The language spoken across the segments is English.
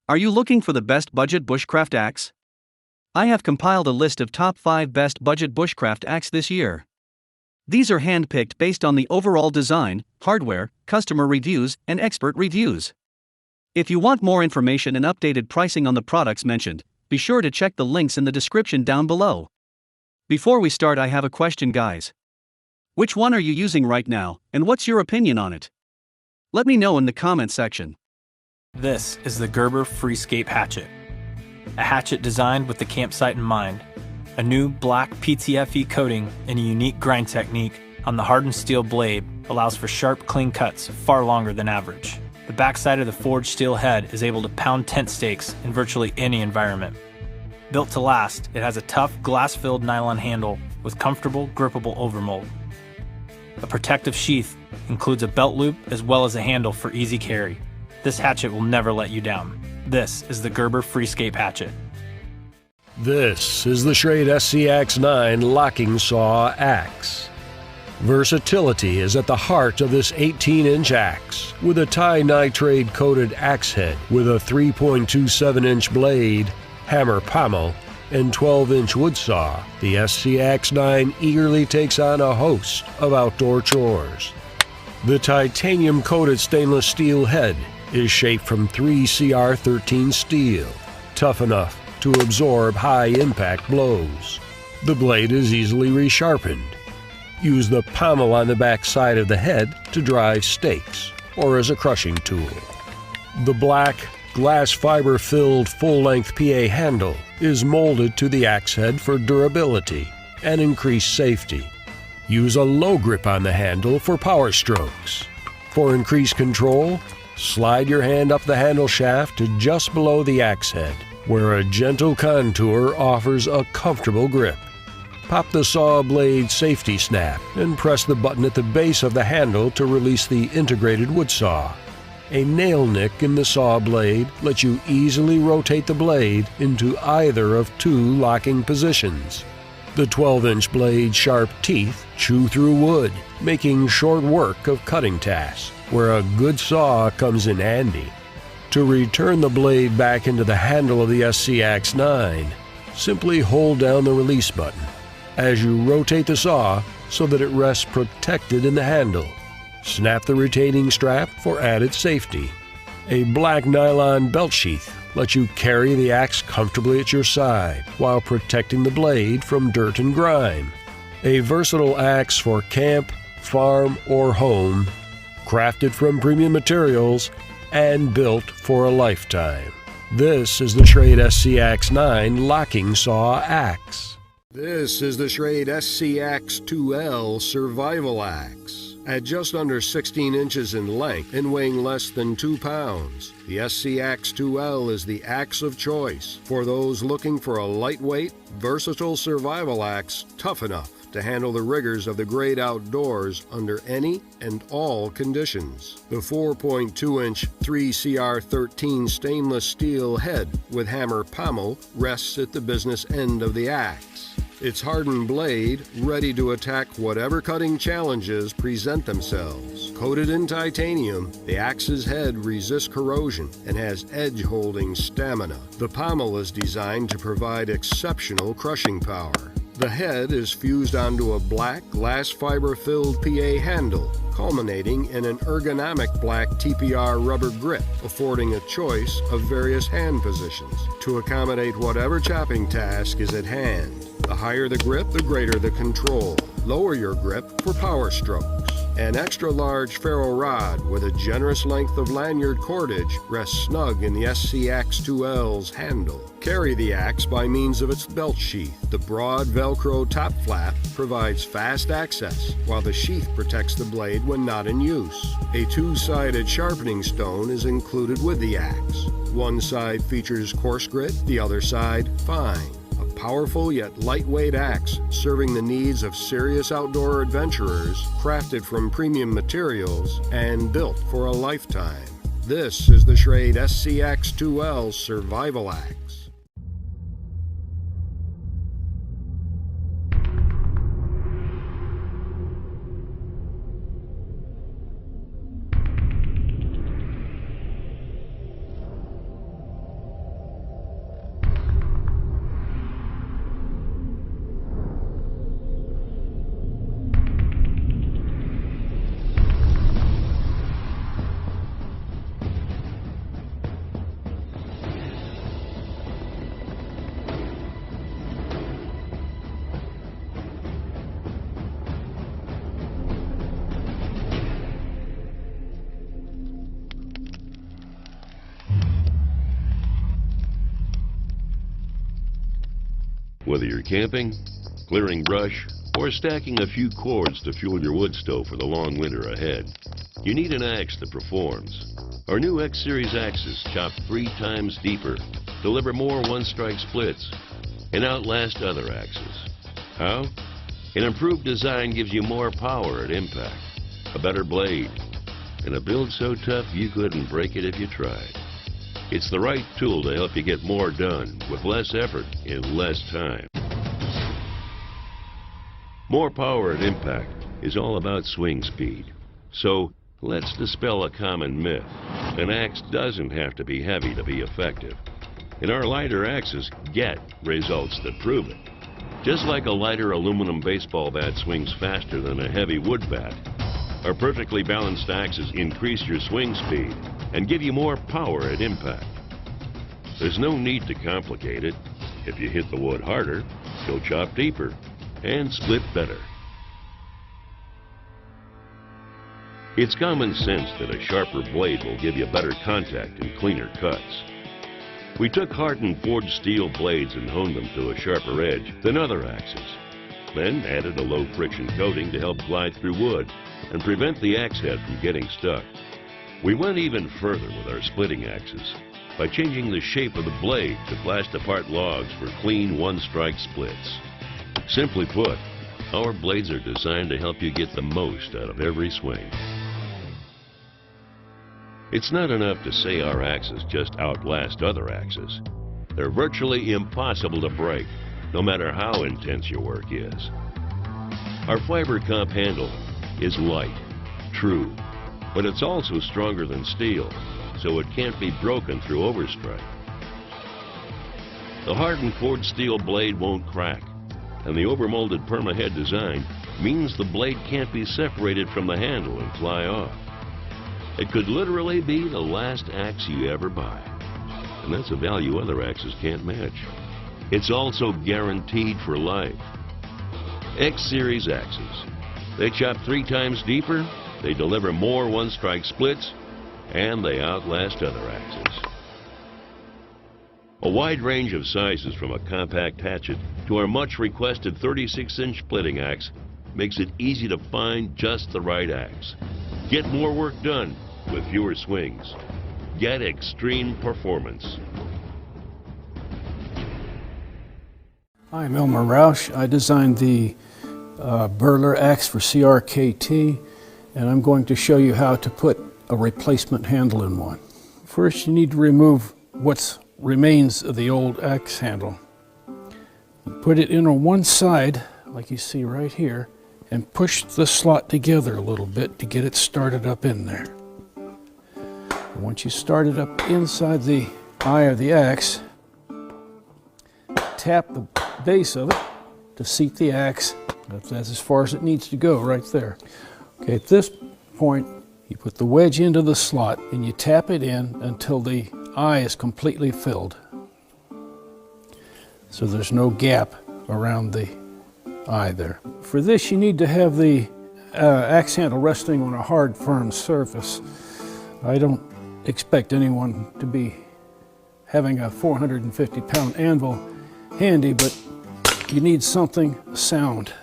Are you looking for the best budget bushcraft axe? I have compiled a list of top 5 best budget bushcraft axe this year. These are hand-picked based on the overall design, hardware, customer reviews, and expert reviews. If you want more information and updated pricing on the products mentioned, be sure to check the links in the description down below. Before we start, I have a question, guys. Which one are you using right now, and what's your opinion on it? Let me know in the comment section. This is the Gerber Freescape Hatchet. A hatchet designed with the campsite in mind. A new black PTFE coating and a unique grind technique on the hardened steel blade allows for sharp, clean cuts far longer than average. The backside of the forged steel head is able to pound tent stakes in virtually any environment. Built to last, it has a tough, glass-filled nylon handle with comfortable, grippable overmold. A protective sheath includes a belt loop as well as a handle for easy carry. This hatchet will never let you down. This is the Gerber Freescape Hatchet. This is the Schrade SCAXE9 Locking Saw Axe. Versatility is at the heart of this 18-inch axe, with a ti-nitride coated axe head with a 3.27-inch blade, hammer pommel, and 12-inch wood saw. The SCAXE9 eagerly takes on a host of outdoor chores. The titanium-coated stainless steel head is shaped from 3 CR13 steel, tough enough to absorb high-impact blows. The blade is easily resharpened. Use the pommel on the back side of the head to drive stakes or as a crushing tool. The black, glass fiber-filled full-length PA handle is molded to the axe head for durability and increased safety. Use a low grip on the handle for power strokes. For increased control, slide your hand up the handle shaft to just below the axe head, where a gentle contour offers a comfortable grip. Pop the saw blade safety snap and press the button at the base of the handle to release the integrated wood saw. A nail nick in the saw blade lets you easily rotate the blade into either of 2 locking positions. The 12-inch blade's sharp teeth chew through wood, making short work of cutting tasks, where a good saw comes in handy. To return the blade back into the handle of the SCAXE9, simply hold down the release button as you rotate the saw so that it rests protected in the handle. Snap the retaining strap for added safety. A black nylon belt sheath lets you carry the axe comfortably at your side while protecting the blade from dirt and grime. A versatile axe for camp, farm, or home, crafted from premium materials and built for a lifetime. This is the Schrade SCAXE9 Locking Saw Axe. This is the Schrade SCAXEL Survival Axe. At just under 16 inches in length and weighing less than 2 pounds, the SCAXEL is the axe of choice for those looking for a lightweight, versatile survival axe tough enough to handle the rigors of the great outdoors under any and all conditions. The 4.2-inch 3CR13 stainless steel head with hammer pommel rests at the business end of the axe. Its hardened blade ready to attack whatever cutting challenges present themselves. Coated in titanium, the axe's head resists corrosion and has edge-holding stamina. The pommel is designed to provide exceptional crushing power. The head is fused onto a black glass fiber-filled PA handle, culminating in an ergonomic black TPR rubber grip, affording a choice of various hand positions to accommodate whatever chopping task is at hand. The higher the grip, the greater the control. Lower your grip for power strokes. An extra-large ferro rod with a generous length of lanyard cordage rests snug in the SCAXEL's handle. Carry the axe by means of its belt sheath. The broad Velcro top flap provides fast access, while the sheath protects the blade when not in use. A 2-sided sharpening stone is included with the axe. One side features coarse grit, the other side fine. A powerful yet lightweight axe serving the needs of serious outdoor adventurers, crafted from premium materials and built for a lifetime. This is the Schrade SCAXEL Survival Axe. Whether you're camping, clearing brush, or stacking a few cords to fuel your wood stove for the long winter ahead, you need an axe that performs. Our new X Series axes chop 3 times deeper, deliver more one-strike splits, and outlast other axes. How? An improved design gives you more power at impact, a better blade, and a build so tough you couldn't break it if you tried. It's the right tool to help you get more done with less effort in less time. More power at impact is all about swing speed. So let's dispel a common myth. An axe doesn't have to be heavy to be effective. And our lighter axes get results that prove it. Just like a lighter aluminum baseball bat swings faster than a heavy wood bat, our perfectly balanced axes increase your swing speed and give you more power at impact. There's no need to complicate it. If you hit the wood harder, you'll chop deeper and split better. It's common sense that a sharper blade will give you better contact and cleaner cuts. We took hardened forged steel blades and honed them to a sharper edge than other axes. Then added a low friction coating to help glide through wood and prevent the axe head from getting stuck. We went even further with our splitting axes by changing the shape of the blade to blast apart logs for clean one-strike splits. Simply put, our blades are designed to help you get the most out of every swing. It's not enough to say our axes just outlast other axes. They're virtually impossible to break, no matter how intense your work is. Our fiber comp handle is light, true, but it's also stronger than steel, so it can't be broken through overstrike. The hardened forged steel blade won't crack, and the overmolded perma-head design means the blade can't be separated from the handle and fly off. It could literally be the last axe you ever buy, and that's a value other axes can't match. It's also guaranteed for life. X Series axes. They chop 3 times deeper, they deliver more one-strike splits, and they outlast other axes. A wide range of sizes from a compact hatchet to our much-requested 36-inch splitting axe makes it easy to find just the right axe. Get more work done with fewer swings. Get extreme performance. I'm Elmer Rausch. I designed the Burler axe for CRKT, and I'm going to show you how to put a replacement handle in one. First, you need to remove what remains of the old axe handle. Put it in on one side, like you see right here, and push the slot together a little bit to get it started up in there. And once you start it up inside the eye of the axe, tap the base of it to seat the axe. That's as far as it needs to go right there. Okay, at this point, you put the wedge into the slot and you tap it in until the eye is completely filled. So there's no gap around the eye there. For this, you need to have the axe handle resting on a hard, firm surface. I don't expect anyone to be having a 450-pound anvil handy, but you need something sound.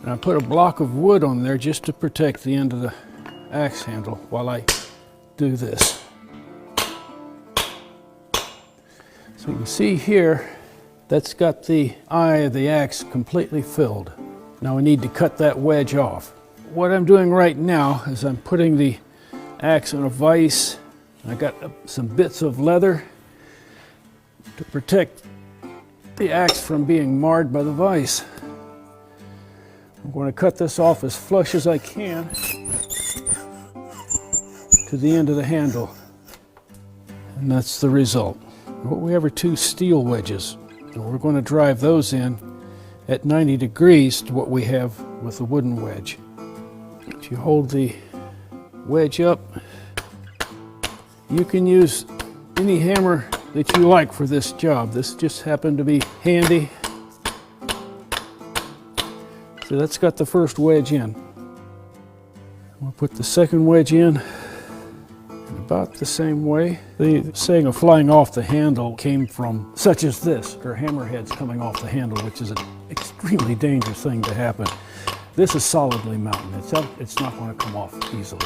And I put a block of wood on there just to protect the end of the axe handle while I do this. So you can see here, that's got the eye of the axe completely filled. Now I need to cut that wedge off. What I'm doing right now is I'm putting the axe in a vise. I got some bits of leather to protect the axe from being marred by the vise. I'm going to cut this off as flush as I can to the end of the handle. And that's the result. What we have are 2 steel wedges, and we're going to drive those in at 90 degrees to what we have with the wooden wedge. If you hold the wedge up, you can use any hammer that you like for this job. This just happened to be handy. So that's got the first wedge in. We'll put the second wedge in. And about the same way. The saying of flying off the handle came from such as this, or hammerheads coming off the handle, which is an extremely dangerous thing to happen. This is solidly mounted. It's not going to come off easily.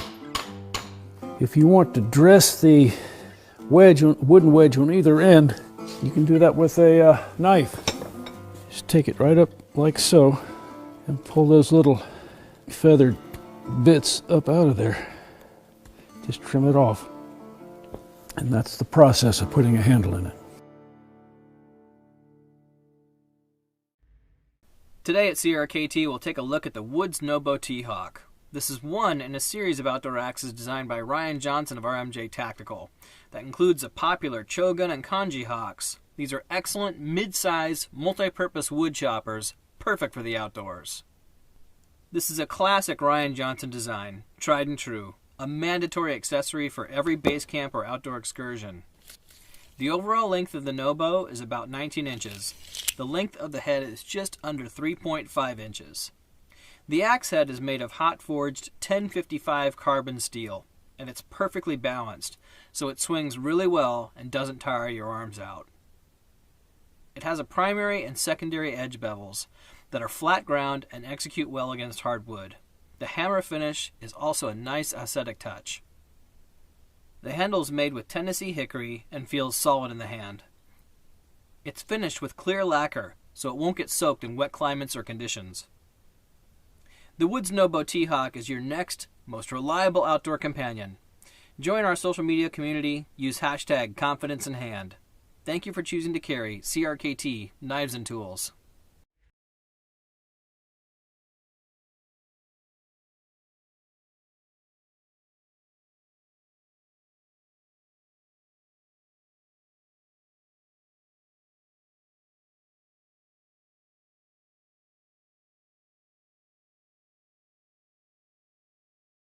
If you want to dress the wooden wedge on either end, you can do that with a knife. Just take it right up like so and pull those little feathered bits up out of there. Just trim it off. And that's the process of putting a handle in it. Today at CRKT, we'll take a look at the Woods Nobo T-Hawk. This is one in a series of outdoor axes designed by Ryan Johnson of RMJ Tactical. That includes the popular Chogun and Kanji Hawks. These are excellent mid-size, multi-purpose wood choppers, perfect for the outdoors. This is a classic Ryan Johnson design, tried and true, a mandatory accessory for every base camp or outdoor excursion. The overall length of the Nobo is about 19 inches. The length of the head is just under 3.5 inches. The axe head is made of hot-forged 1055 carbon steel, and it's perfectly balanced, so it swings really well and doesn't tire your arms out. It has a primary and secondary edge bevels that are flat ground and execute well against hardwood. The hammer finish is also a nice aesthetic touch. The handle is made with Tennessee hickory and feels solid in the hand. It's finished with clear lacquer, so it won't get soaked in wet climates or conditions. The Woods Nobo T-Hawk is your next, most reliable outdoor companion. Join our social media community, use hashtag #ConfidenceInHand. Thank you for choosing to carry CRKT Knives and Tools.